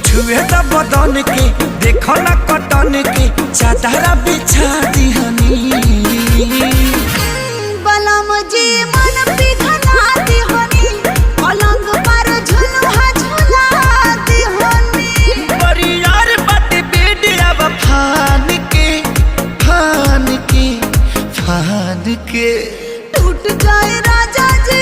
छुए त बदन के देखो ना कटन के चादरा बिछा दिहनी बलम जी मन पिघला दिहनी पलंग पर झुलुहा झुला दिहनी बड़ी यार बात बेड अब फान के फान के फान के टूट जाए राजा जी